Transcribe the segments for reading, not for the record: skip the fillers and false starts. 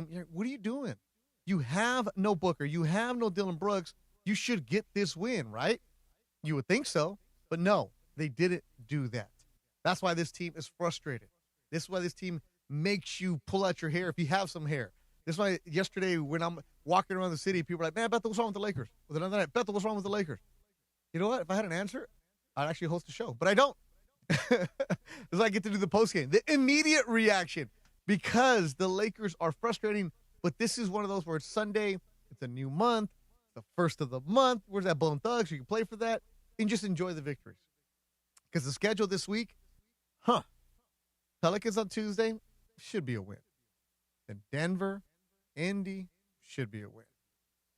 game. What are you doing? You have no Booker. You have no Dylan Brooks. You should get this win, right? You would think so, but no, they didn't do that. That's why this team is frustrated. This is why this team makes you pull out your hair if you have some hair. This is why yesterday when I'm walking around the city, people are like, man, Bethel, what's wrong with the Lakers? With another night, Bethel, what's wrong with the Lakers? You know what? If I had an answer, I'd actually host a show, but I don't. Because I get to do the postgame. The immediate reaction, because the Lakers are frustrating, but this is one of those where it's Sunday, it's a new month, the first of the month. Where's that Bone Thugs? You can play for that and just enjoy the victories. Because the schedule this week, Pelicans on Tuesday should be a win. Then Denver, Indy should be a win.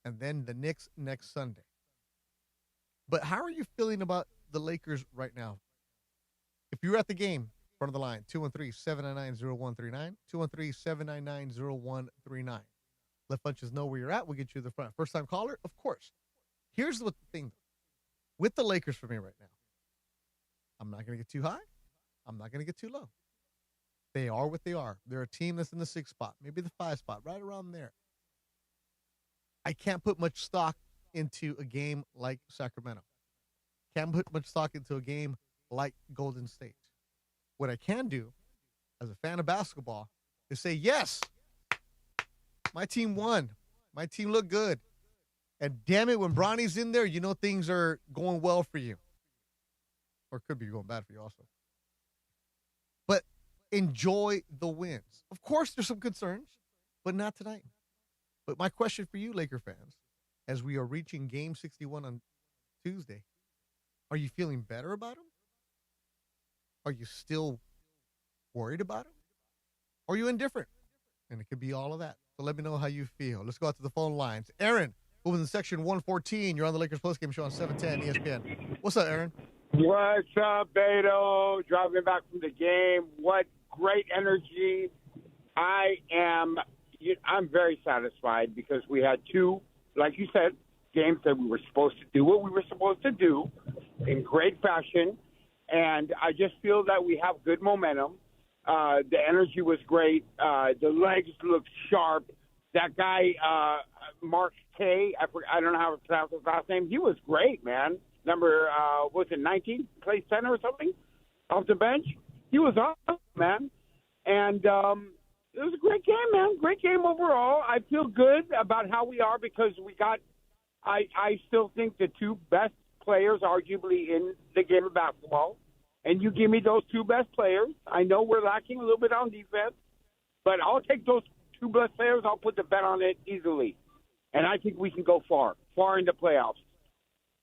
And then the Knicks next Sunday. But how are you feeling about the Lakers right now? If you're at the game, front of the line, 213-799-0139, 213-799-0139. Let Funches know where you're at. We'll get you to the front. First-time caller? Of course. Here's what the thing. With the Lakers for me right now, I'm not going to get too high. I'm not going to get too low. They are what they are. They're a team that's in the 6th spot, maybe the 5 spot, right around there. I can't put much stock into a game like Sacramento. Can't put much stock into a game like Golden State. What I can do as a fan of basketball is say, yes, my team won. My team looked good. And damn it, when Bronny's in there, you know things are going well for you. Or could be going bad for you also. But enjoy the wins. Of course, there's some concerns, but not tonight. But my question for you, Laker fans, as we are reaching Game 61 on Tuesday, are you feeling better about them? Are you still worried about them? Or are you indifferent? And it could be all of that. So let me know how you feel. Let's go out to the phone lines. Aaron, who was in section 114. You're on the Lakers postgame show on 710 ESPN. What's up, Aaron? What's up, Beto? Driving back from the game. What great energy. I'm very satisfied because we had two, like you said, games that we were supposed to do what we were supposed to do in great fashion. And I just feel that we have good momentum. The energy was great. The legs looked sharp. That guy, Mark K, I don't know how to pronounce his last name. He was great, man. Number, was it 19? Play center or something? Off the bench? He was awesome, man. And it was a great game, man. Great game overall. I feel good about how we are because we got I still think the two best players arguably in the game of basketball. And you give me those two best players. I know we're lacking a little bit on defense, but I'll take those two best players. I'll put the bet on it easily. And I think we can go far in the playoffs.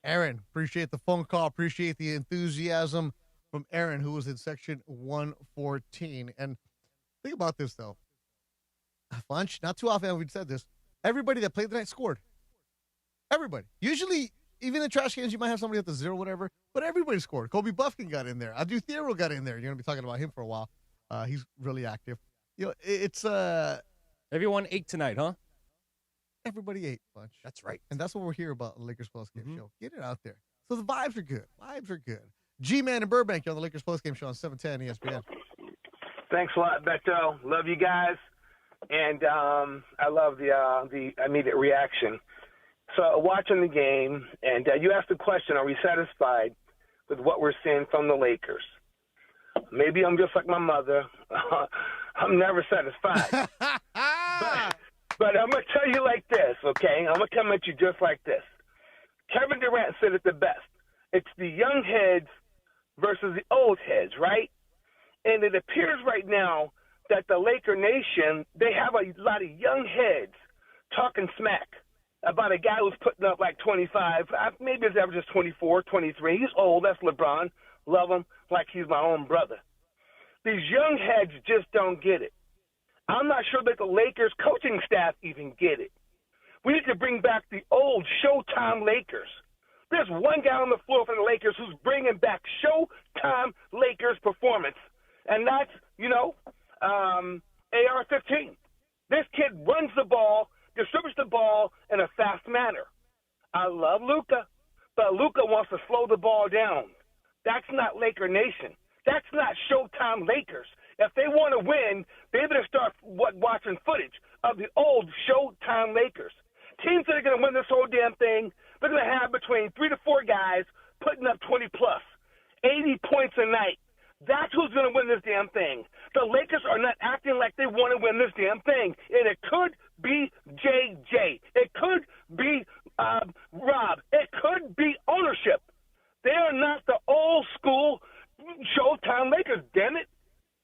Aaron, appreciate the phone call. Appreciate the enthusiasm from Aaron, who was in section 114. And think about this, though. Funch, not too often we've said this. Everybody that played tonight scored. Everybody. Usually, even in trash cans, you might have somebody at the 0, whatever, but everybody scored. Kobe Buffkin got in there. Adu Thiero got in there. You're going to be talking about him for a while. He's really active. You know, it's everyone ate tonight, huh? Everybody ate, Bunch. That's right. And that's what we're here about on the Lakers Postgame Show. Get it out there. So the vibes are good. Vibes are good. G-Man in Burbank, you're on the Lakers Postgame Show on 710 ESPN. Thanks a lot, Beto. Love you guys. And I love the immediate reaction. So watching the game, and you asked the question, are we satisfied with what we're seeing from the Lakers? Maybe I'm just like my mother. I'm never satisfied. but I'm going to tell you like this, okay? I'm going to come at you just like this. Kevin Durant said it the best. It's the young heads versus the old heads, right? And it appears right now that the Laker Nation, they have a lot of young heads talking smack about a guy who's putting up like 25. Maybe his average is 24, 23. He's old. That's LeBron. Love him like he's my own brother. These young heads just don't get it. I'm not sure that the Lakers coaching staff even get it. We need to bring back the old Showtime Lakers. There's one guy on the floor for the Lakers who's bringing back Showtime Lakers performance, and that's, AR-15. This kid runs the ball, distributes the ball in a fast manner. I love Luka, but Luka wants to slow the ball down. That's not Laker Nation. That's not Showtime Lakers. If they want to win, they better start watching footage of the old Showtime Lakers. Teams that are going to win this whole damn thing, they're going to have between 3 to 4 guys putting up 20-plus, 80 points a night. That's who's going to win this damn thing. The Lakers are not acting like they want to win this damn thing. And it could be JJ. It could be Rob. It could be ownership. They are not the old school Showtime Lakers, damn it.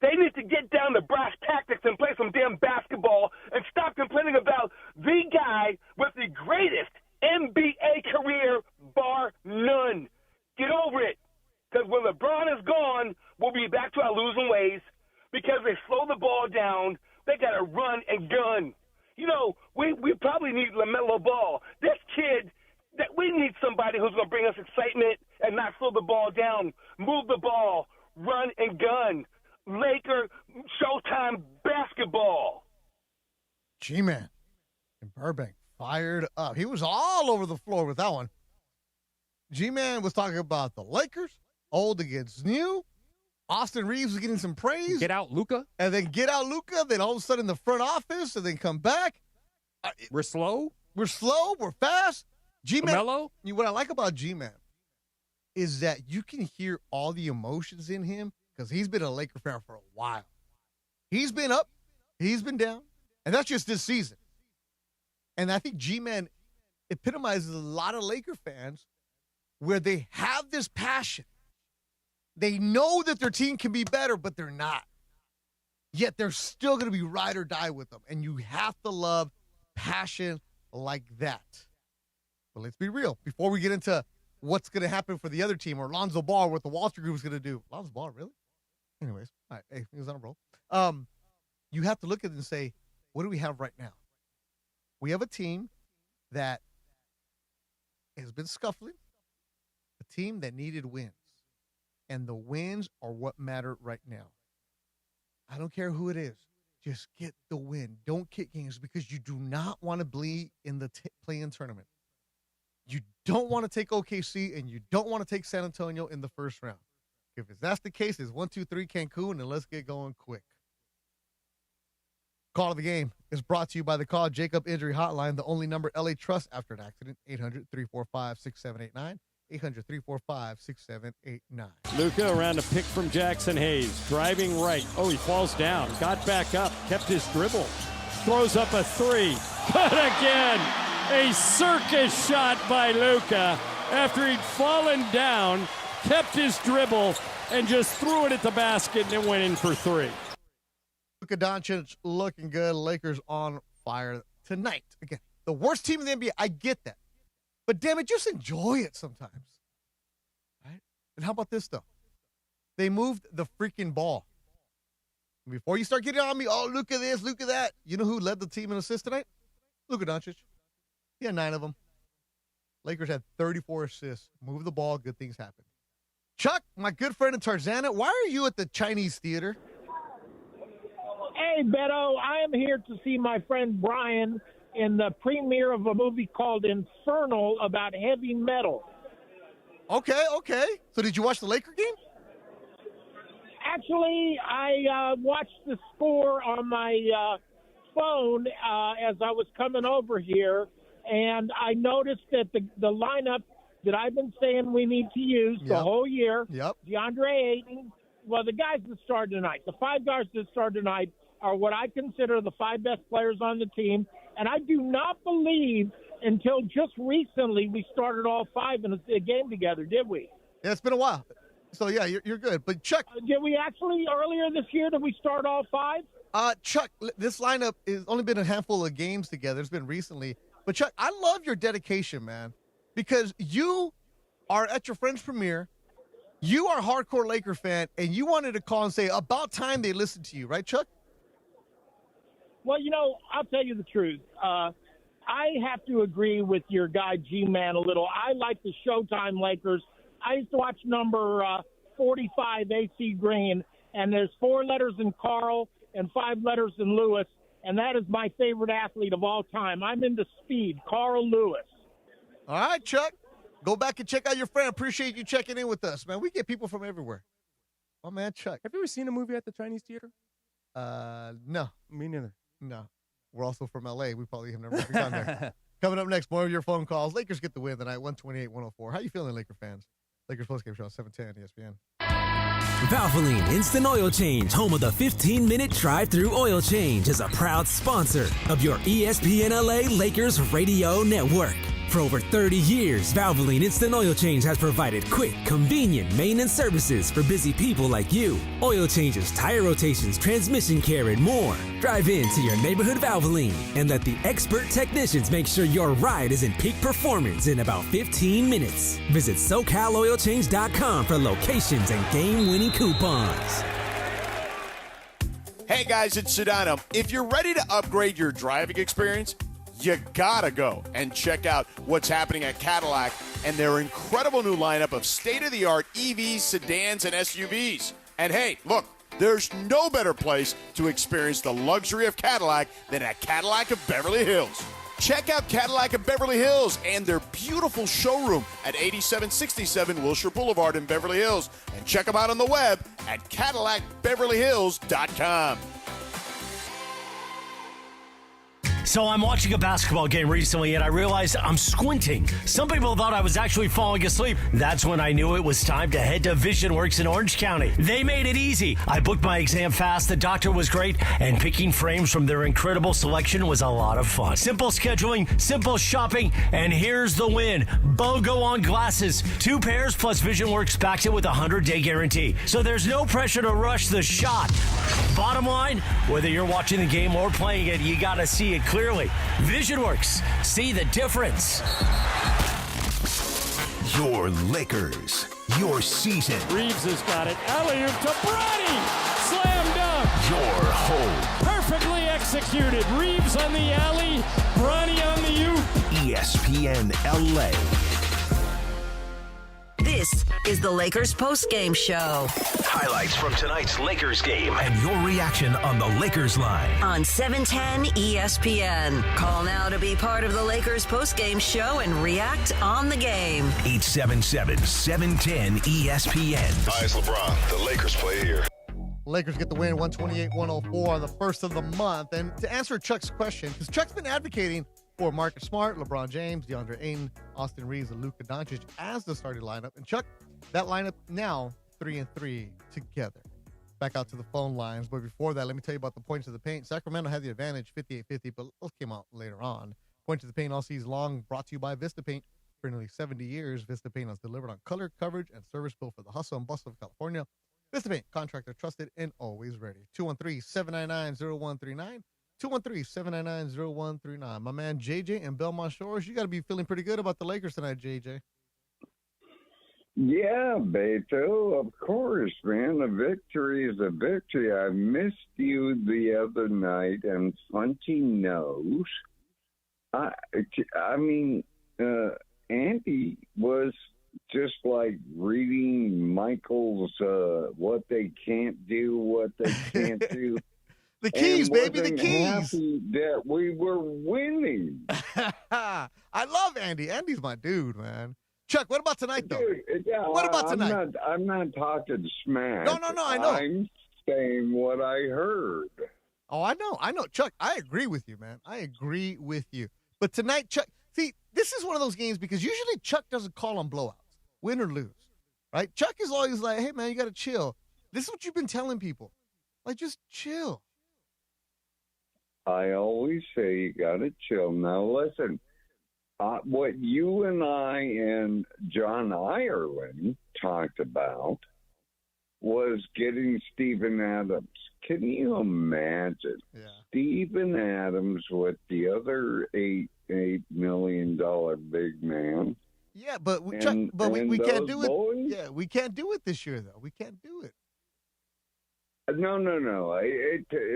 They need to get down to brass tactics and play some damn basketball and stop complaining about the guy with the greatest NBA career, bar none. Get over it. Because when LeBron is gone, we'll be back to our losing ways because they slow the ball down. They got to run and gun. You know, we probably need LaMelo Ball. This kid, that we need somebody who's going to bring us excitement and not slow the ball down. Move the ball, run and gun. Laker Showtime basketball. G-Man in Burbank fired up. He was all over the floor with that one. G-Man was talking about the Lakers, old against new. Austin Reeves was getting some praise. Get out, Luka. And then get out, Luka. Then all of a sudden the front office, and then come back. We're slow. We're slow. We're fast. G-Man. Mellow. What I like about G-Man is that you can hear all the emotions in him because he's been a Laker fan for a while. He's been up. He's been down. And that's just this season. And I think G-Man epitomizes a lot of Laker fans where they have this passion. They know that their team can be better, but they're not. Yet they're still going to be ride or die with them. And you have to love passion like that. But let's be real. Before we get into what's going to happen for the other team or Lonzo Ball, what the Wall Street Group is going to do. Lonzo Ball, really? Anyways, all right. Hey, he was on a roll. You have to look at it and say, what do we have right now? We have a team that has been scuffling, a team that needed wins. And the wins are what matter right now. I don't care who it is. Just get the win. Don't kick games because you do not want to bleed in the play-in tournament. You don't want to take OKC and you don't want to take San Antonio in the first round. If that's the case, it's 1, 2, 3 Cancun, and let's get going quick. Call of the game is brought to you by the Call Jacob Injury Hotline, the only number LA trusts after an accident, 800-345-6789, 800-345-6789. Luka around a pick from Jackson Hayes, driving right. Oh, he falls down, got back up, kept his dribble, throws up a three. Good again. A circus shot by Luka after he'd fallen down, kept his dribble, and just threw it at the basket, and it went in for three. Luka Doncic looking good. Lakers on fire tonight. Again, the worst team in the NBA. I get that. But damn it, just enjoy it sometimes. Right? And how about this, though? They moved the freaking ball. Before you start getting on me, oh, look at this, look at that. You know who led the team in assists tonight? Luka Doncic. He had 9 of them. Lakers had 34 assists. Move the ball, good things happen. Chuck, my good friend in Tarzana, why are you at the Chinese theater? Hey, Beto, I am here to see my friend Brian in the premiere of a movie called Infernal about heavy metal. Okay. So did you watch the Laker game? Actually, I watched the score on my phone as I was coming over here, and I noticed that the lineup that I've been saying we need to use the whole year, DeAndre Ayton, well, the guys that started tonight, the 5 guys that started tonight are what I consider the 5 best players on the team, and I do not believe until just recently we started all 5 in a game together, did we? Yeah, it's been a while. So, yeah, you're good. But, Chuck. Did we actually, earlier this year, did we start all 5? Chuck, this lineup has only been a handful of games together. It's been recently. But, Chuck, I love your dedication, man, because you are at your friend's premiere. You are a hardcore Laker fan, and you wanted to call and say, about time they listened to you, right, Chuck? Well, you know, I'll tell you the truth. I have to agree with your guy G-Man a little. I like the Showtime Lakers. I used to watch number 45 AC Green, and there's 4 letters in Carl and 5 letters in Lewis, and that is my favorite athlete of all time. I'm into speed, Carl Lewis. All right, Chuck. Go back and check out your friend. Appreciate you checking in with us, man. We get people from everywhere. Oh, man, Chuck. Have you ever seen a movie at the Chinese theater? No. Me neither. No. We're also from L.A. We probably have never gone there. Coming up next, more of your phone calls. Lakers get the win tonight, 128-104. How you feeling, Laker fans? Lakers postgame show, 710 ESPN. Valvoline Instant Oil Change, home of the 15-minute drive-through oil change, is a proud sponsor of your ESPN LA Lakers radio network. For over 30 years, Valvoline Instant Oil Change has provided quick, convenient maintenance services for busy people like you. Oil changes, tire rotations, transmission care, and more. Drive in to your neighborhood Valvoline and let the expert technicians make sure your ride is in peak performance in about 15 minutes. Visit SoCalOilChange.com for locations and game-winning coupons. Hey guys, it's Sedano. If you're ready to upgrade your driving experience, you gotta go and check out what's happening at Cadillac and their incredible new lineup of state-of-the-art EVs, sedans, and SUVs. And hey, look, there's no better place to experience the luxury of Cadillac than at Cadillac of Beverly Hills. Check out Cadillac of Beverly Hills and their beautiful showroom at 8767 Wilshire Boulevard in Beverly Hills. And check them out on the web at CadillacBeverlyHills.com. So I'm watching a basketball game recently and I realized I'm squinting. Some people thought I was actually falling asleep. That's when I knew it was time to head to VisionWorks in Orange County. They made it easy. I booked my exam fast, the doctor was great, and picking frames from their incredible selection was a lot of fun. Simple scheduling, simple shopping, and here's the win. BOGO on glasses. 2 pairs plus VisionWorks backs it with a 100-day guarantee. So there's no pressure to rush the shot. Bottom line, whether you're watching the game or playing it, you gotta see it clearly. VisionWorks. See the difference. Your Lakers. Your season. Reeves has got it. Alley-oop to Bronny. Slam dunk. Your home. Perfectly executed. Reeves on the alley. Bronny on the oop. ESPN LA. This is the Lakers postgame show. Highlights from tonight's Lakers game and your reaction on the Lakers line. On 710 ESPN. Call now to be part of the Lakers postgame show and react on the game. 877-710 ESPN. Hi, it's LeBron. The Lakers play here. Lakers get the win, 128-104 on the first of the month. And to answer Chuck's question, because Chuck's been advocating for Marcus Smart, LeBron James, DeAndre Ayton, Austin Reeves, and Luka Doncic as the starting lineup. And Chuck, that lineup now 3-3 together. Back out to the phone lines. But before that, let me tell you about the points of the paint. Sacramento had the advantage, 58-50, but those came out later on. Points of the paint all season long, brought to you by Vista Paint. For nearly 70 years, Vista Paint has delivered on color, coverage, and service built for the hustle and bustle of California. Vista Paint, contractor trusted and always ready. 213-799-0139. 213-799-0139. My man JJ in Belmont Shores, you got to be feeling pretty good about the Lakers tonight, JJ. Yeah, Beto, of course, man. A victory is a victory. I missed you the other night, and Funty knows. Andy was just like reading Michael's what they can't do, what they can't do. The keys, baby, the keys. Happy that we were winning. I love Andy. Andy's my dude, man. Chuck, what about tonight, though? Dude, yeah, what about tonight? I'm not talking smack. No, I know. I'm saying what I heard. Oh, I know. Chuck, I agree with you, man. I agree with you. But tonight, Chuck, see, this is one of those games because usually Chuck doesn't call on blowouts, win or lose, right? Chuck is always like, hey, man, you got to chill. This is what you've been telling people. Like, just chill. I always say you got to chill. Now, listen, what you and I and John Ireland talked about was getting Steven Adams. Can you imagine? Yeah. Steven Adams with the other $8 million big man. Yeah, but we can't do it. Boys? Yeah, we can't do it this year, though. We can't do it. No.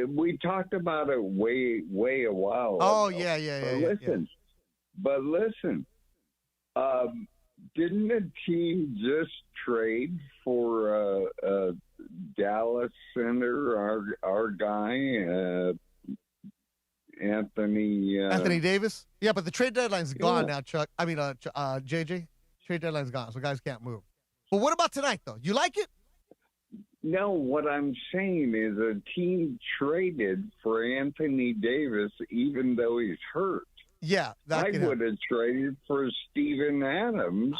We talked about it way a while ago. Yeah. But listen, didn't the team just trade for Dallas center, our guy, Anthony Davis? Yeah, but the trade deadline's gone now, Chuck. I mean, JJ. Trade deadline's gone, so guys can't move. But what about tonight, though? You like it? No, what I'm saying is a team traded for Anthony Davis even though he's hurt. Yeah, I would have traded for Steven Adams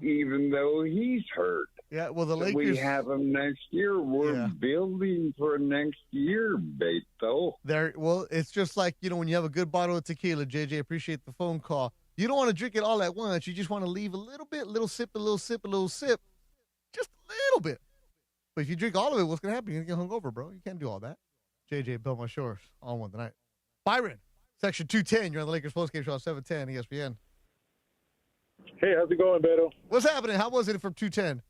even though he's hurt. Yeah, well, the Lakers... We have him next year. We're building for next year, Beto. Well, it's just like, when you have a good bottle of tequila, JJ, appreciate the phone call. You don't want to drink it all at once. You just want to leave a little bit, little sip, a little sip, a little sip. Just a little bit. But if you drink all of it, what's going to happen? You're going to get hungover, bro. You can't do all that. JJ, Belmont Shores, on one tonight. Byron, Section 210. You're on the Lakers Postgame Show on 710 ESPN. Hey, how's it going, Beto? What's happening? How was it from 210?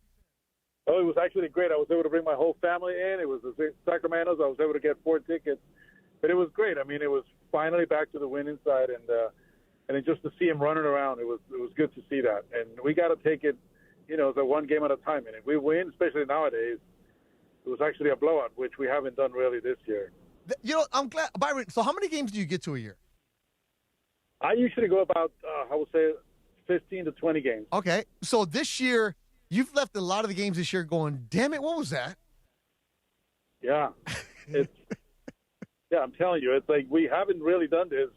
Oh, it was actually great. I was able to bring my whole family in. It was the Sacramento's. I was able to get 4 tickets. But it was great. I mean, it was finally back to the winning side. And then just to see him running around, it was good to see that. And we got to take it, the one game at a time. And if we win, especially nowadays, it was actually a blowout, which we haven't done really this year. I'm glad. Byron, so how many games do you get to a year? I usually go about, I would say, 15 to 20 games. Okay. So this year, you've left a lot of the games this year going, damn it, what was that? Yeah. I'm telling you, it's like we haven't really done this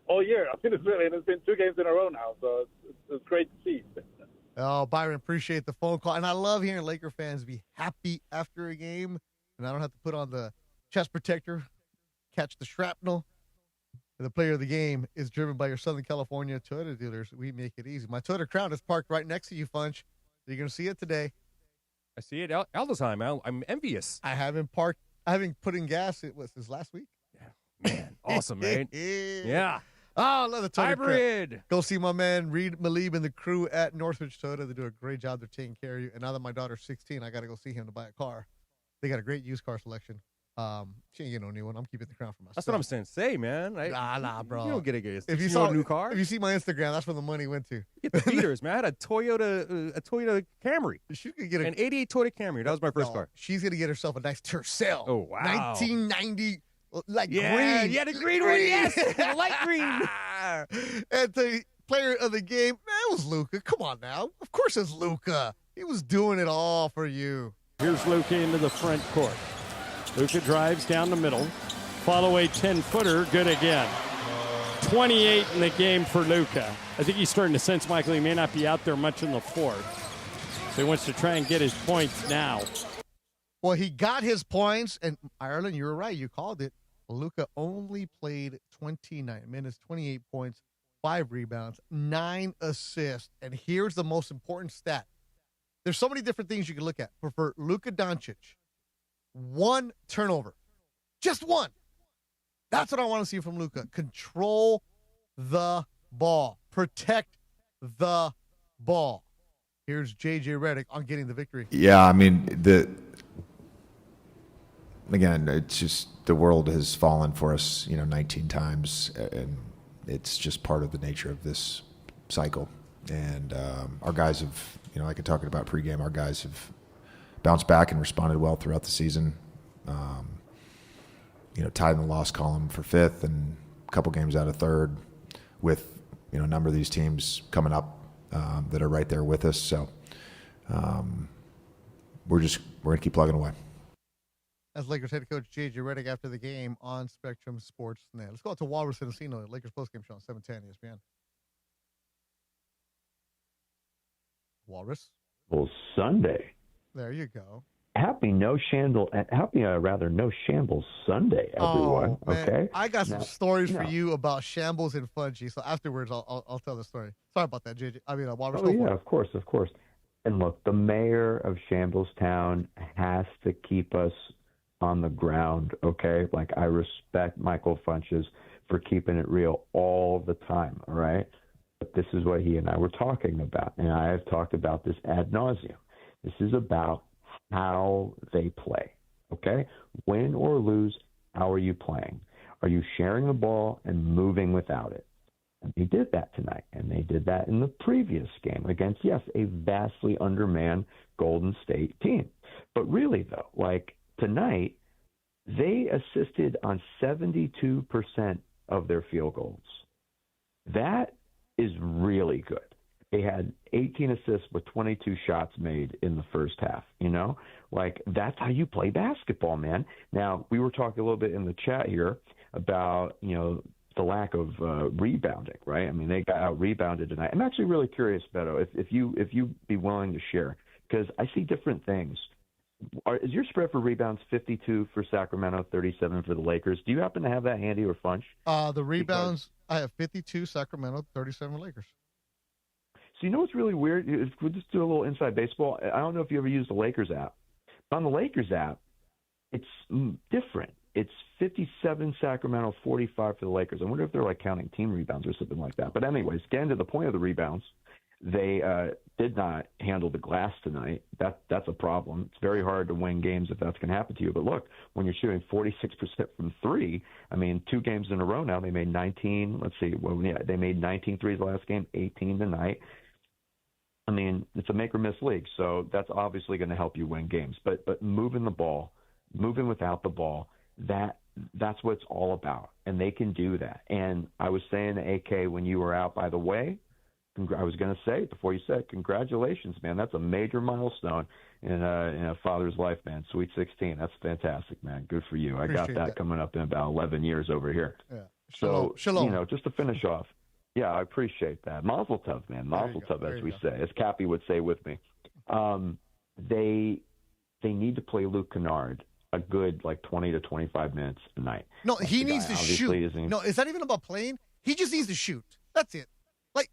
all year. I mean, it's been 2 games in a row now, so it's great to see. Oh, Byron, appreciate the phone call. And I love hearing Laker fans be happy after a game, and I don't have to put on the chest protector, catch the shrapnel. The player of the game is driven by your Southern California Toyota dealers. We make it easy. My Toyota Crown is parked right next to you, Funch. You're going to see it today. I see it all the time. I'm envious. I haven't put in gas. It was this last week. Yeah, man. Awesome, man. Yeah. Oh, I love the Toyota Hybrid. Crown. Go see my man, Reed Malib, and the crew at Northridge Toyota. They do a great job. They're taking care of you. And now that my daughter's 16, I got to go see him to buy a car. They got a great used car selection. She ain't getting no new one. I'm keeping the Crown for myself. That's what I'm saying. Say, man. Nah, bro. You don't get a if you saw a new car. If you see my Instagram, that's where the money went to. Get the feeders, man. I had a Toyota Camry. She could get an '88 Toyota Camry. That was my first car. She's gonna get herself a nice Tercel. Oh wow. 1990, green. Yeah, the green one. Yes, the light green. And the player of the game, man, it was Luka. Come on now. Of course it's Luka. He was doing it all for you. Here's Luka into the front court. Luka drives down the middle. Follow a 10-footer. Good again. 28 in the game for Luka. I think he's starting to sense, Michael, he may not be out there much in the fourth. So he wants to try and get his points now. Well, he got his points. And Ireland, you were right. You called it. Luka only played 29 minutes, 28 points, 5 rebounds, 9 assists. And here's the most important stat. There's so many different things you can look at. For Luka Doncic, 1 turnover. Just 1. That's what I want to see from Luka. Control the ball. Protect the ball. Here's J.J. Redick on getting the victory. Yeah, I mean, again, it's just the world has fallen for us, 19 times, and it's just part of the nature of this cycle. And our guys have, like I talked about pregame, our guys have bounced back and responded well throughout the season. Tied in the loss column for 5th and a couple games out of 3rd with, a number of these teams coming up that are right there with us. So we're going to keep plugging away. That's Lakers head coach J.J. Redick after the game on Spectrum Sports Net. Let's go out to Walrus and Encino, Lakers postgame show on 710 ESPN. Walrus. Well, Sunday. There you go. No shambles Sunday, everyone. Oh, man. Okay. I got some stories for you about shambles and Fungi. So afterwards, I'll tell the story. Sorry about that, JJ. Walrus. Oh yeah, of course. And look, the mayor of Shambles-Town has to keep us on the ground. Okay, like I respect Michael Funches for keeping it real all the time. All right. But this is what he and I were talking about, and I have talked about this ad nauseum. This is about how they play, okay? Win or lose, how are you playing? Are you sharing the ball and moving without it? And they did that tonight, and they did that in the previous game against, yes, a vastly undermanned Golden State team. But really, though, like tonight, they assisted on 72% of their field goals. That is really good. They had 18 assists with 22 shots made in the first half. Like that's how you play basketball, man. Now, we were talking a little bit in the chat here about, the lack of rebounding, right? I mean, they got out rebounded tonight. I'm actually really curious, Beto, if you be willing to share, because I see different things. Is your spread for rebounds 52 for Sacramento, 37 for the Lakers? Do you happen to have that handy or Funch? The rebounds, I have 52 Sacramento, 37 Lakers. So you know what's really weird? We'll just do a little inside baseball. I don't know if you ever used the Lakers app. On the Lakers app, it's different. It's 57 Sacramento, 45 for the Lakers. I wonder if they're like counting team rebounds or something like that. But anyways, getting to the point of the rebounds, they did not handle the glass tonight. That's a problem. It's very hard to win games if that's going to happen to you. But look, when you're shooting 46% from three, I mean, 2 games in a row now, they made 19. Let's see. They made 19 threes last game, 18 tonight. I mean, it's a make-or-miss league, so that's obviously going to help you win games. But moving the ball, moving without the ball, that's what it's all about, and they can do that. And I was saying to AK when you were out, by the way, I was going to say it before you said, congratulations, man. That's a major milestone in a father's life, man. Sweet 16. That's fantastic, man. Good for you. I got that coming up in about 11 years over here. Yeah. So, just to finish off, yeah, I appreciate that. Mazel tov, man. Mazel tov, as we say, as Cappy would say with me. They need to play Luke Kennard a good 20 to 25 minutes a night. No, he needs to shoot. No, it's not even about playing. He just needs to shoot. That's it.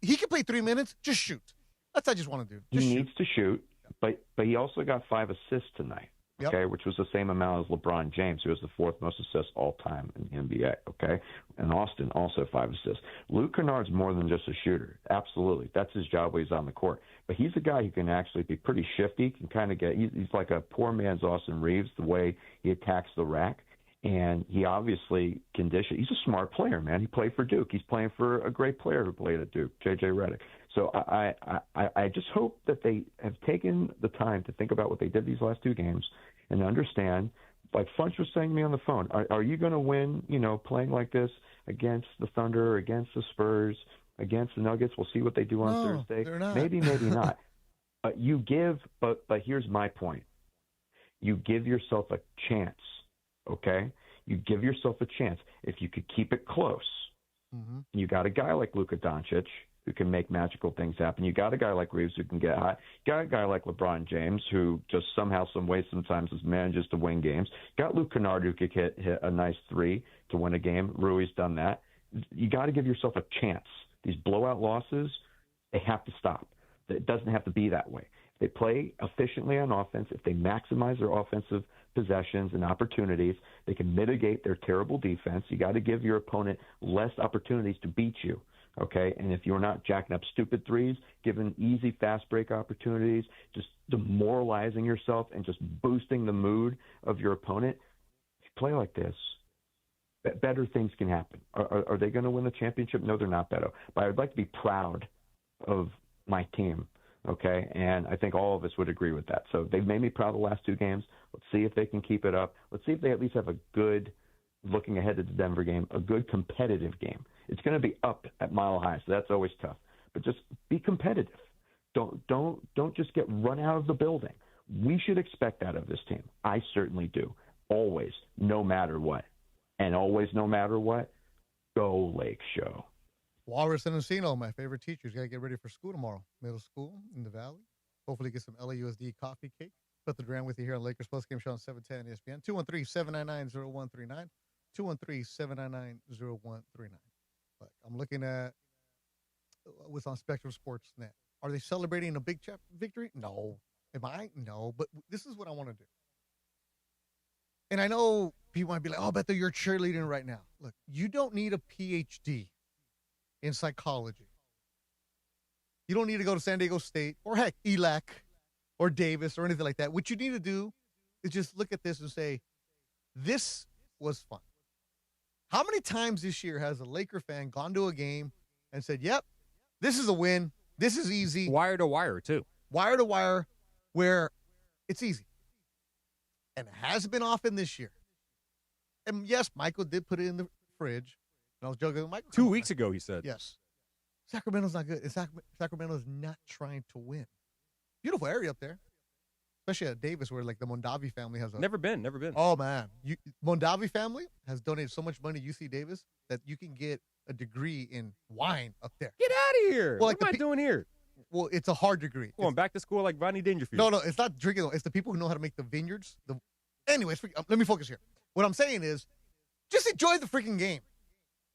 He can play 3 minutes, just shoot. That's what I just want to do. He needs to shoot, but he also got 5 assists tonight. Okay, which was the same amount as LeBron James, who has the 4th most assists all time in the NBA. Okay, and Austin also 5 assists. Luke Kennard's more than just a shooter. Absolutely, that's his job when he's on the court. But he's a guy who can actually be pretty shifty. Can kind of get. He's like a poor man's Austin Reeves, the way he attacks the rack. And he obviously can dish it. He's a smart player, man. He played for Duke. He's playing for a great player who played at Duke, J.J. Redick. So I just hope that they have taken the time to think about what they did these last 2 games and understand, like Funch was saying to me on the phone, are you going to win, playing like this against the Thunder, against the Spurs, against the Nuggets? We'll see what they do on Thursday. They're not. Maybe not. But but here's my point. You give yourself a chance. Okay? You give yourself a chance. If you could keep it close, you got a guy like Luka Doncic who can make magical things happen. You got a guy like Reeves who can get hot. You got a guy like LeBron James who just somehow, some way, sometimes manages to win games. You got Luke Kennard who could hit a nice 3 to win a game. Rui's done that. You got to give yourself a chance. These blowout losses, they have to stop. It doesn't have to be that way. If they play efficiently on offense, if they maximize their offensive possessions and opportunities, they can mitigate their terrible defense. You got to give your opponent less opportunities to beat you, okay? And if you're not jacking up stupid threes, giving easy fast break opportunities, just demoralizing yourself and just boosting the mood of your opponent, if you play like this, better things can happen. Are they going to win the championship? No, they're not, Beto. But I would like to be proud of my team. Okay, and I think all of us would agree with that. So they've made me proud the last 2 games. Let's see if they can keep it up. Let's see if they at least have a good, looking ahead to the Denver game, a good competitive game. It's going to be up at Mile High, so that's always tough. But just be competitive. Don't just get run out of the building. We should expect that of this team. I certainly do. Always, no matter what. And always, no matter what, go Lake Show. Walrus and Encino, my favorite teachers. Got to get ready for school tomorrow. Middle school in the Valley. Hopefully get some LAUSD coffee cake. Put the Duran with you here on Lakers Postgame Show on 710 ESPN. 213-799-0139. 213-799-0139. But I'm looking at what's on Spectrum Sports Net. Are they celebrating a big victory? No. Am I? No. But this is what I want to do. And I know people might be like, oh, Beto, you're cheerleading right now. Look, you don't need a PhD in psychology. You don't need to go to San Diego State or heck, ELAC or Davis or anything like that. What you need to do is just look at this and say, this was fun. How many times this year has a Laker fan gone to a game and said, yep, this is a win. This is easy. Wire to wire, too. Wire to wire, where it's easy. And it hasn't been often this year. And yes, Michael did put it in the fridge. And I was joking with Michael. 2 weeks ago, he said. Yes. Sacramento's not good. Sacramento's not trying to win. Beautiful area up there. Especially at Davis, where like the Mondavi family has a... Never been. Oh, man. Mondavi family has donated so much money to UC Davis that you can get a degree in wine up there. Get out of here. Well, what am I doing here? Well, it's a hard degree. Going back to school like Rodney Dangerfield. No, it's not drinking. It's the people who know how to make the vineyards. Anyways, let me focus here. What I'm saying is just enjoy the freaking game.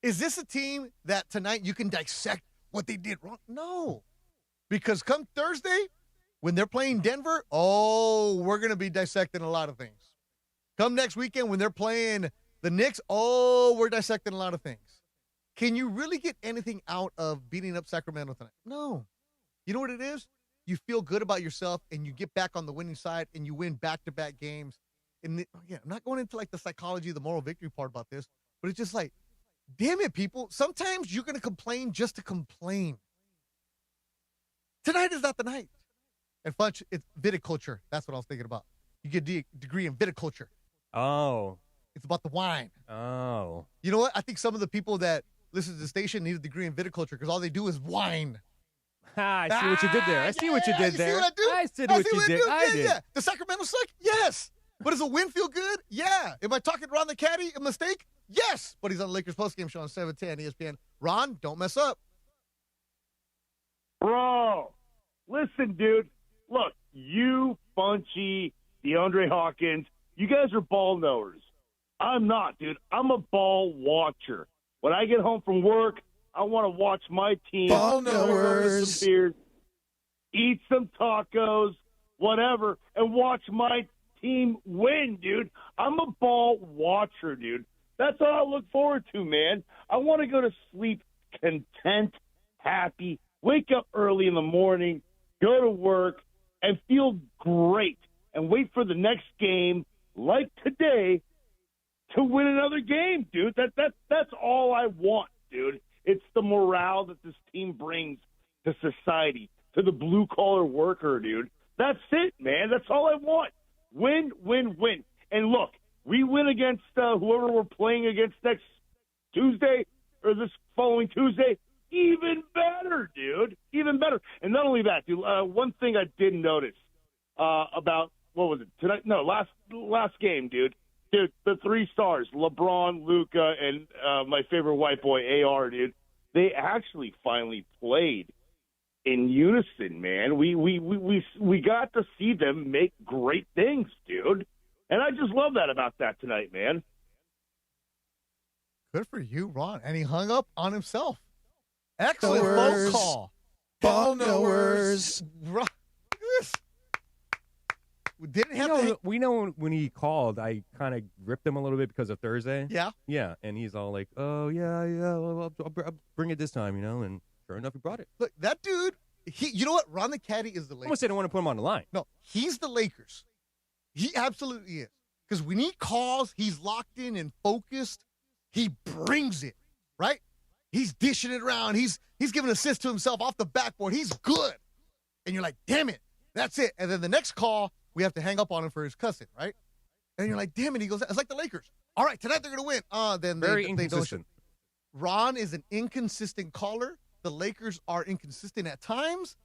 Is this a team that tonight you can dissect what they did wrong? No. Because come Thursday, when they're playing Denver, we're going to be dissecting a lot of things. Come next weekend when they're playing the Knicks, we're dissecting a lot of things. Can you really get anything out of beating up Sacramento tonight? No. You know what it is? You feel good about yourself, and you get back on the winning side, and you win back-to-back games. And I'm not going into like the psychology, the moral victory part about this, but it's just like, damn it, people. Sometimes you're going to complain just to complain. Tonight is not the night. And Funch, it's viticulture. That's what I was thinking about. You get a degree in viticulture. Oh. It's about the wine. Oh. You know what? I think some of the people that listen to the station need a degree in viticulture because all they do is wine. I see what you did there. I see what you did there. See what I do? I see what you did. I did. Yeah. Does Sacramento suck? Yes. But does a win feel good? Yeah. Am I talking Ron the Caddy a mistake? Yes. But he's on the Lakers postgame show on 710 ESPN. Ron, don't mess up. Bro, listen, dude. Look, you, Funchy, DeAndre Hawkins, you guys are ball knowers. I'm not, dude. I'm a ball watcher. When I get home from work, I want to watch my team. Ball knowers. Some beers, eat some tacos, whatever, and watch my team win, dude. I'm a ball watcher, dude. That's all I look forward to, man. I want to go to sleep content, happy, wake up early in the morning, go to work, and feel great, and wait for the next game, like today, to win another game, dude. That's all I want, dude. It's the morale that this team brings to society, to the blue-collar worker, dude. That's it, man. That's all I want. Win, win, win. And look, we win against whoever we're playing against next Tuesday or this following Tuesday, even better, dude. Even better. And not only that, dude, one thing I did notice about, what was it, tonight? No, last game, dude. Dude, the 3 stars, LeBron, Luka, and my favorite white boy, AR, dude, they actually finally played in unison, man. We got to see them make great things, dude. And I just love that about that tonight, man. Good for you, Ron. And he hung up on himself. Excellent phone call. Ball knowers. Didn't have we know when he called, I kind of ripped him a little bit because of Thursday. Yeah. Yeah, and he's all like, oh, yeah, well, I'll bring it this time, and sure enough, he brought it. Look, that dude, you know what? Ron the Caddy is the Lakers. I almost didn't want to put him on the line. No, he's the Lakers. He absolutely is. Because when he calls, he's locked in and focused. He brings it, right? He's dishing it around. He's giving assists to himself off the backboard. He's good. And you're like, damn it, that's it. And then the next call, we have to hang up on him for his cussing, right? And you're like, damn it. He goes, it's like the Lakers. All right, tonight they're going to win. Then Very they inconsistent. Ron is an inconsistent caller. The Lakers are inconsistent at times.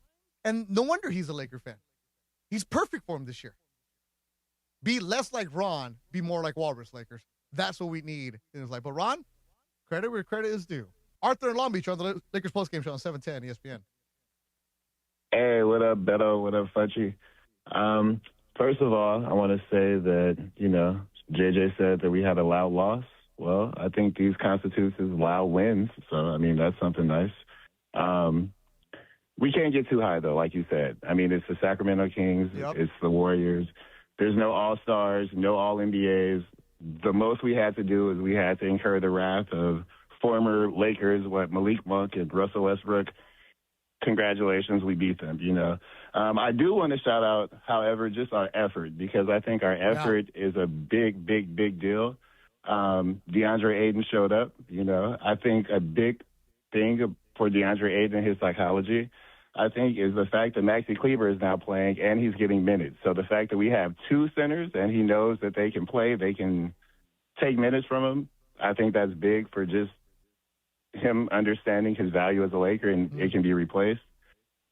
And no wonder he's a Laker fan. He's perfect for him this year. Be less like Ron, be more like Walrus Lakers. That's what we need in his life. But Ron, credit where credit is due. Arthur in Long Beach on the Lakers postgame show on 710 ESPN. Hey, what up, Beto? What up, Fudgy? First of all, I want to say that, JJ said that we had a loud loss. Well, I think these constitutes as loud wins. So, that's something nice. We can't get too high, though, like you said. It's the Sacramento Kings. Yep. It's the Warriors. There's no All-Stars, no All-NBAs. The most we had to do is we had to incur the wrath of former Lakers, Malik Monk and Russell Westbrook. Congratulations, we beat them, I do want to shout out, however, just our effort, because I think our effort is a big, big, big deal. DeAndre Ayton showed up, I think a big thing for DeAndre Ayton and his psychology, I think, is the fact that Maxi Kleber is now playing and he's getting minutes. So the fact that we have 2 centers and he knows that they can play, they can take minutes from him, I think that's big for just him understanding his value as a Laker and it can be replaced.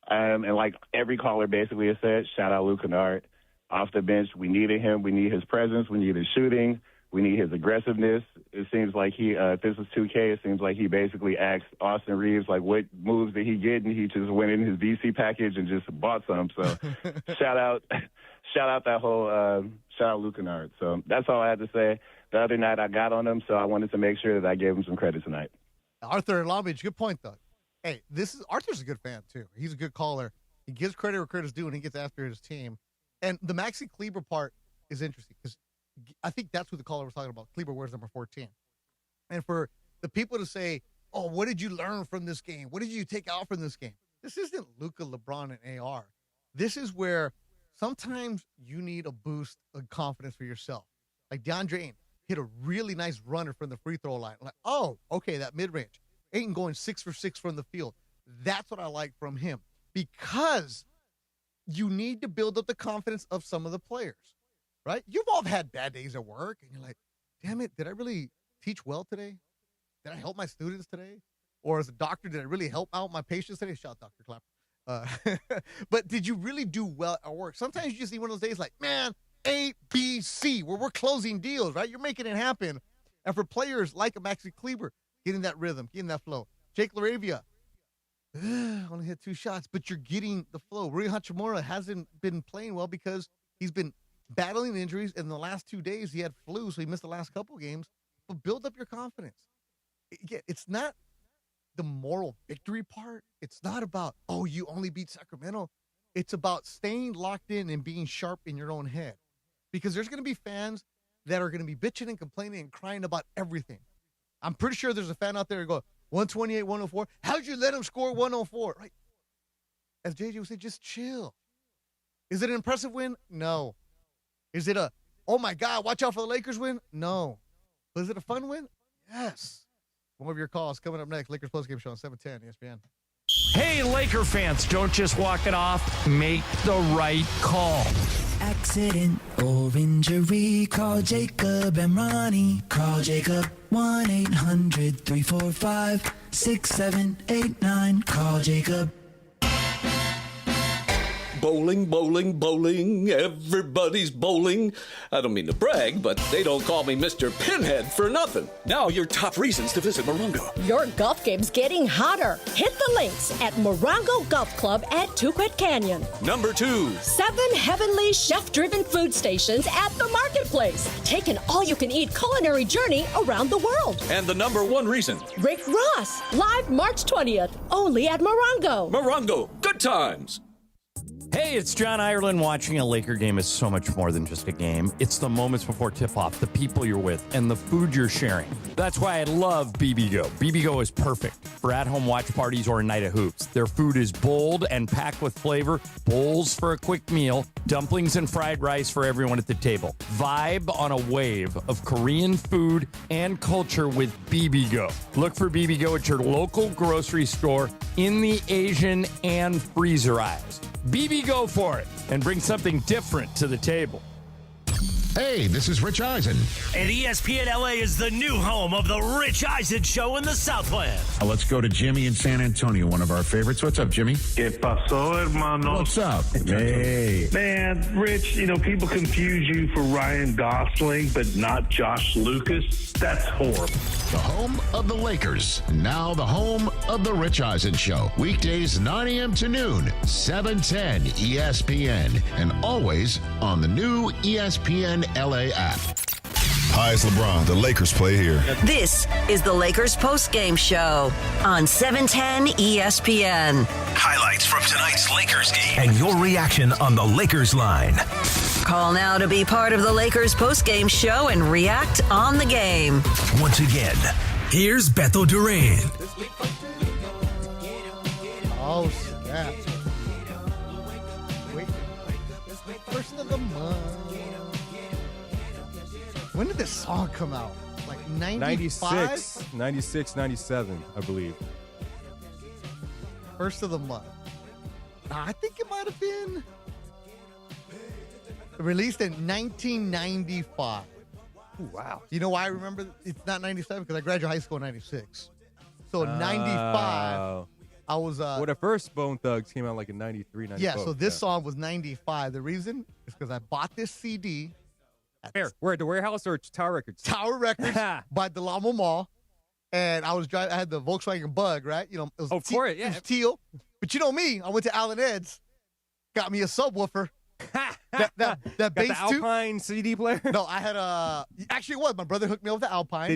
And like every caller basically has said, shout out Luka and Art. Off the bench, we needed him. We need his presence. We need his shooting. We need his aggressiveness. It seems like if this was 2K, it seems like he basically asked Austin Reeves, like, what moves did he get? And he just went in his VC package and just bought some. So shout out that whole, shout out Luka and Art. So that's all I had to say. The other night I got on him, so I wanted to make sure that I gave him some credit tonight. Arthur and Long Beach, good point, though. Hey, Arthur's a good fan, too. He's a good caller. He gives credit where credit's due, and he gets after his team. And the Maxi Kleber part is interesting because I think that's who the caller was talking about. Kleber wears number 14. And for the people to say, oh, what did you learn from this game? What did you take out from this game? This isn't Luka, LeBron, and AR. This is where sometimes you need a boost of confidence for yourself. Like DeAndre Ayton hit a really nice runner from the free throw line. Like, oh, okay, that mid-range. Ayton going 6 for 6 from the field. That's what I like from him because you need to build up the confidence of some of the players, right? You've all had bad days at work, and you're like, damn it, did I really teach well today? Did I help my students today? Or as a doctor, did I really help out my patients today? Shout out, Dr. Clapper. But did you really do well at work? Sometimes you just need one of those days like, man, A, B, C, where we're closing deals, right? You're making it happen. And for players like a Maxi Kleber, getting that rhythm, getting that flow. Jake LaRavia, only hit 2 shots, but you're getting the flow. Rui Hachimura hasn't been playing well because he's been battling injuries. In the last 2 days, he had flu, so he missed the last couple games. But build up your confidence. It's not the moral victory part. It's not about, oh, you only beat Sacramento. It's about staying locked in and being sharp in your own head. Because there's going to be fans that are going to be bitching and complaining and crying about everything. I'm pretty sure there's a fan out there who go, 128, 104. How'd you let him score 104? Right. As JJ would say, just chill. Is it an impressive win? No. Is it oh my God, watch out for the Lakers win? No. Was it a fun win? Yes. One of your calls coming up next. Lakers Postgame Show on 710 ESPN. Hey, Laker fans, don't just walk it off. Make the right call. Accident or injury, call Jacob and Ronnie. Call Jacob 1-800-345-6789. Call Jacob. Bowling, bowling, bowling. Everybody's bowling. I don't mean to brag, but they don't call me Mr. Pinhead for nothing. Now your top reasons to visit Morongo. Your golf game's getting hotter. Hit the links at Morongo Golf Club at Tuquet Canyon. Number 2. 7 heavenly chef-driven food stations at the marketplace. Take an all-you-can-eat culinary journey around the world. And the number 1 reason. Rick Ross, live March 20th, only at Morongo. Morongo, good times. Hey, it's John Ireland. Watching a Laker game is so much more than just a game. It's the moments before tip-off, the people you're with, and the food you're sharing. That's why I love BBGO. BBGO is perfect for at-home watch parties or a night of hoops. Their food is bold and packed with flavor, bowls for a quick meal, dumplings and fried rice for everyone at the table. Vibe on a wave of Korean food and culture with BBGO. Look for BBGO at your local grocery store in the Asian and freezer aisles. BB go for it and bring something different to the table. Hey, this is Rich Eisen. And ESPN LA is the new home of the Rich Eisen Show in the Southland. Let's go to Jimmy in San Antonio, one of our favorites. What's up, Jimmy? ¿Qué pasó, hermano? What's up? Hey. Man, Rich, people confuse you for Ryan Gosling, but not Josh Lucas. That's horrible. The home of the Lakers. Now the home of the Rich Eisen Show. Weekdays 9 a.m. to noon, 710 ESPN. And always on the new ESPN LA app. Hi, it's LeBron. The Lakers play here. This is the Lakers Postgame Show on 710 ESPN. Highlights from tonight's Lakers game and your reaction on the Lakers line. Call now to be part of the Lakers Postgame Show and react on the game. Once again, here's Beto Duran. Oh, snap. Wait. First of the month. When did this song come out? Like 95? 96, 97, I believe. First of the month. I think it might have been released in 1995. Ooh, wow. You know why I remember it's not 97? Because I graduated high school in 96. So 95, I was. Well, the first Bone Thugs came out like in 93, 94. Yeah, so this song was 95. The reason is because I bought this CD. Where, at the warehouse or Tower Records? Tower Records by Delamo Mall. And I was driving. I had the Volkswagen Bug, right? You know, it was of course, yeah. It was teal. But you know me, I went to Allen Ed's, got me a subwoofer. that Got bass the Alpine CD player? No, I had actually it was. My brother hooked me up with the Alpine.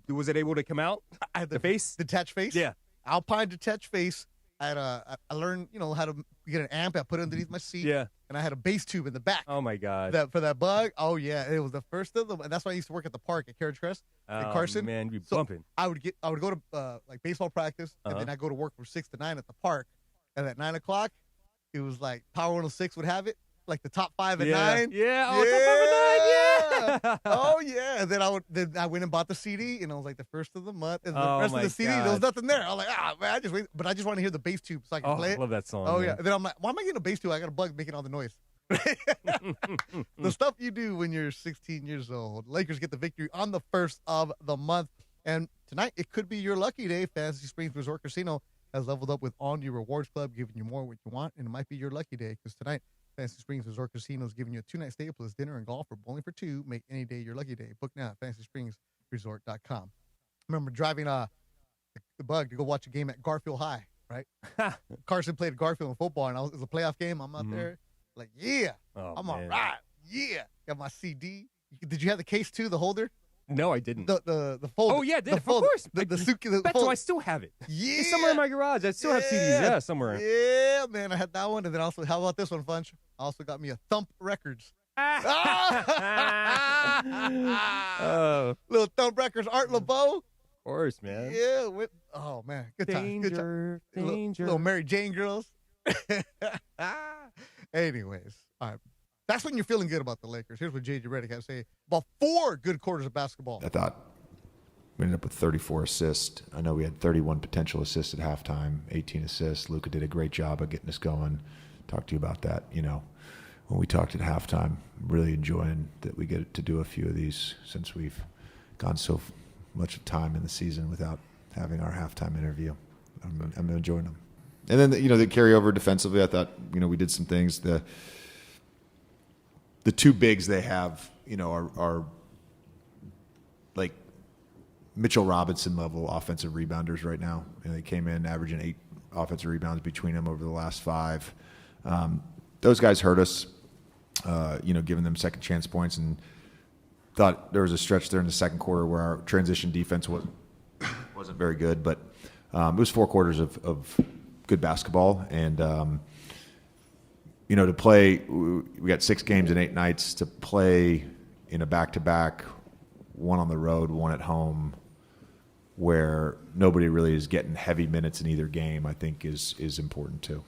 Was it able to come out? I had the face? Detached face? Yeah. Alpine detached face. I had I learned, how to get an amp. I put it underneath my seat. Yeah. And I had a bass tube in the back. Oh my God. For that Bug. Oh yeah. It was the first of them. And that's why I used to work at the park at Carriage Crest in Carson. Man, you'd be bumping. I would go to like baseball practice, and then I go to work from 6 to 9 at the park. And at 9 o'clock, it was like Power 106 would have it. Like the top 5 at 9. Yeah. Oh, top 5 at 9. Yeah. Oh yeah. And then I went and bought the CD, and I was like the first of the month. And the rest of the CD, there was nothing there. I was like, man, I just want to hear the bass tube so I can play it. I love that song. Oh man. yeah. And then I'm like, why am I getting a bass tube? I got a Bug making all the noise. The stuff you do when you're 16 years old. Lakers get the victory on the first of the month. And tonight, it could be your lucky day. Fantasy Springs Resort Casino has leveled up with all new rewards club, giving you more what you want. And it might be your lucky day because tonight, Fantasy Springs Resort Casino is giving you a 2-night stay plus dinner and golf or bowling for 2. Make any day your lucky day. Book now at FantasySpringsResort.com. Remember driving the Bug to go watch a game at Garfield High, right? Carson played Garfield in football, and it was a playoff game. I'm out there like, yeah, I'm all right. Yeah. Got my CD. Did you have the case too, the holder? No, I didn't. The folder. Oh, yeah, of course. The suitcase. So I still have it. Yeah. It's somewhere in my garage. I still have CDs. Yeah, somewhere. Yeah, man. I had that one. And then also, how about this one, Funch? I also got me a Thump Records. Little Thump Records, Art LeBeau. Of course, man. Yeah. Oh, man. Good time. Good time. Danger. Little Mary Jane girls. Anyways, all right. That's when you're feeling good about the Lakers. Here's what J.J. Redick had to say about 4 good quarters of basketball. I thought we ended up with 34 assists. I know we had 31 potential assists at halftime, 18 assists. Luka did a great job of getting us going. Talk to you about that, when we talked at halftime. Really enjoying that we get to do a few of these since we've gone so much time in the season without having our halftime interview. I'm enjoying them. And then, the carryover defensively, I thought, we did some things. The 2 bigs they have, are like Mitchell Robinson level offensive rebounders right now. And they came in averaging 8 offensive rebounds between them over the last 5. Those guys hurt us, giving them second chance points, and thought there was a stretch there in the second quarter where our transition defense wasn't very good. But it was 4 quarters of good basketball. And, to play, we got 6 games in 8 nights. To play in a back-to-back, 1 on the road, 1 at home, where nobody really is getting heavy minutes in either game, I think is important too.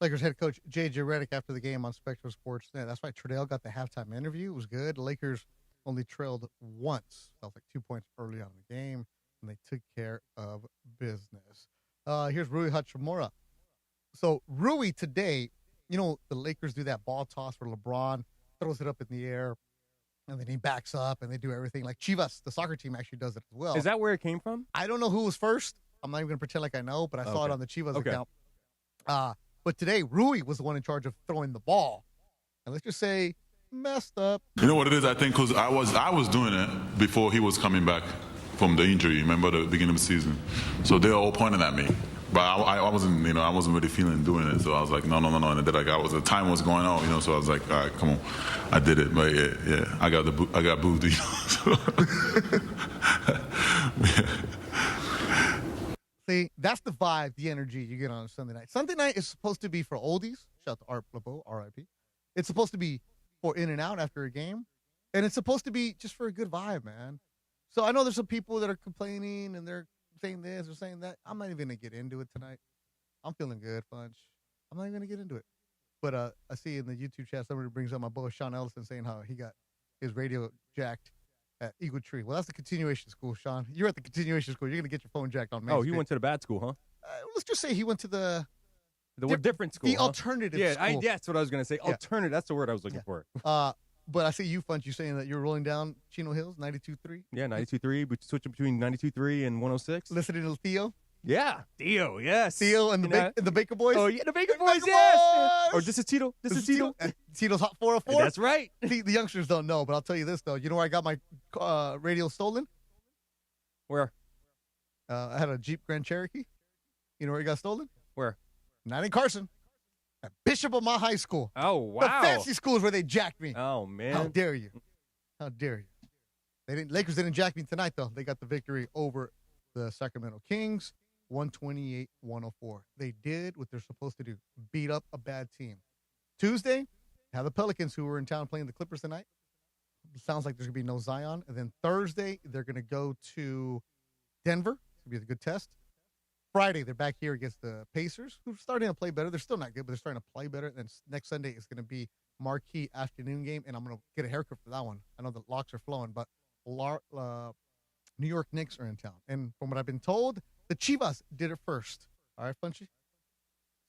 Lakers head coach J.J. Redick after the game on Spectrum Sports. Yeah, that's why Treadell got the halftime interview. It was good. The Lakers only trailed once. Felt like 2 points early on in the game, and they took care of business. Here's Rui Hachimura. So Rui today, the Lakers do that ball toss where LeBron throws it up in the air, and then he backs up, and they do everything. Like Chivas, the soccer team, actually does it as well. Is that where it came from? I don't know who was first. I'm not even going to pretend like I know, but I saw it on the Chivas account. But today, Rui was the one in charge of throwing the ball. And let's just say, messed up. You know what it is? I think because I was doing it before he was coming back from the injury. Remember the beginning of the season? So they're all pointing at me. But I wasn't, I wasn't really feeling doing it. So I was like, no. And then the time was going on, so I was like, all right, come on, I did it. But yeah, I got booed, See, that's the vibe, the energy you get on a Sunday night. Sunday night is supposed to be for oldies. Shout out to Art LeBeau, R.I.P. It's supposed to be for in and out after a game. And it's supposed to be just for a good vibe, man. So I know there's some people that are complaining and they're saying this or saying that. I'm not even going to get into it tonight. I'm feeling good, Funch. I'm not even going to get into it. But I see in the YouTube chat somebody brings up my boy Sean Ellison saying how he got his radio jacked at Eagle Tree. Well, that's the continuation school, Sean. You're at the continuation school. You're going to get your phone jacked on Main Street. He went to the bad school, huh? Let's just say he went to the different school. The alternative school. Yeah, that's what I was going to say. Alternative. That's the word I was looking for. But I see you, Funch, you saying that you're rolling down Chino Hills, 92.3? Yeah, 92.3. We switching between 92.3 and 106. Listening to Theo? Yeah, Theo, yes. Theo and the Baker Boys? Oh, yeah, the Baker Boys, yes. Or this is Tito. This is Tito. Tito's Hot 404? That's right. The youngsters don't know, but I'll tell you this, though. You know where I got my radio stolen? Where? I had a Jeep Grand Cherokee. You know where it got stolen? Where? Not in Carson. At Bishop Amat High School. Oh, wow. The fancy schools where they jacked me. Oh, man. How dare you? How dare you? Lakers didn't jack me tonight, though. They got the victory over the Sacramento Kings, 128-104. They did what they're supposed to do, beat up a bad team. Tuesday, have the Pelicans, who were in town playing the Clippers tonight. Sounds like there's going to be no Zion. And then Thursday, they're going to go to Denver. It's going to be a good test. Friday, they're back here against the Pacers, who are starting to play better. They're still not good, but they're starting to play better. Then next Sunday is going to be marquee afternoon game, and I'm going to get a haircut for that one. I know the locks are flowing, but New York Knicks are in town. And from what I've been told, the Chivas did it first. All right, Funchy?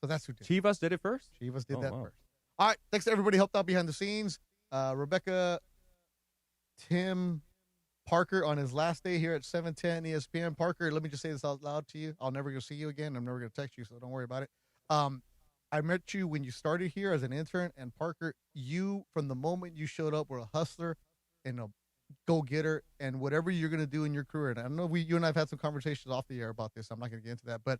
So that's who did it. Chivas did it first? Chivas did that first. All right, thanks to everybody who helped out behind the scenes. Rebecca, Tim, Parker on his last day here at 710 ESPN. Parker, let me just say this out loud to you. I'll never go see you again. I'm never going to text you, so don't worry about it. I met you when you started here as an intern, and Parker, you, from the moment you showed up, were a hustler and a go-getter, and whatever you're going to do in your career. And I know you and I have had some conversations off the air about this. I'm not going to get into that, but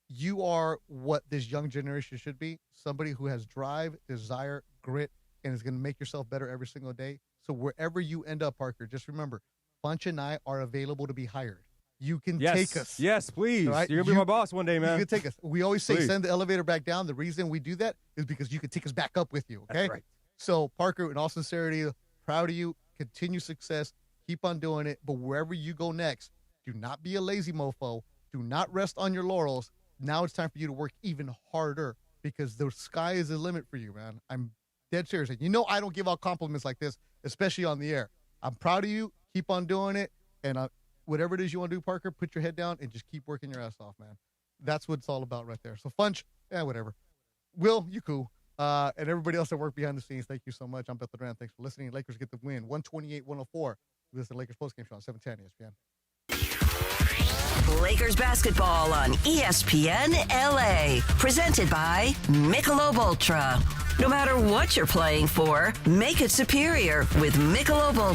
you are what this young generation should be, somebody who has drive, desire, grit, and is going to make yourself better every single day. So wherever you end up, Parker, just remember, Bunch and I are available to be hired. You can take us. Yes, please. Right? You're going to be my boss one day, man. You can take us. We always say Please. send the elevator back down. The reason we do that is because you can take us back up with you, okay? That's right. So, Parker, in all sincerity, proud of you. Continue success. Keep on doing it. But wherever you go next, do not be a lazy mofo. Do not rest on your laurels. Now it's time for you to work even harder because the sky is the limit for you, man. I'm dead serious. And you know I don't give out compliments like this, especially on the air. I'm proud of you. Keep on doing it. And whatever it is you want to do, Parker, put your head down and just keep working your ass off, man. That's what it's all about right there. So, Funch, whatever. Will, you cool. And everybody else that worked behind the scenes, thank you so much. I'm Beth Durant. Thanks for listening. Lakers get the win, 128-104. This is the Lakers postgame show on 710 ESPN. Lakers basketball on ESPN LA. Presented by Michelob Ultra. No matter what you're playing for, make it superior with Michelob Ultra.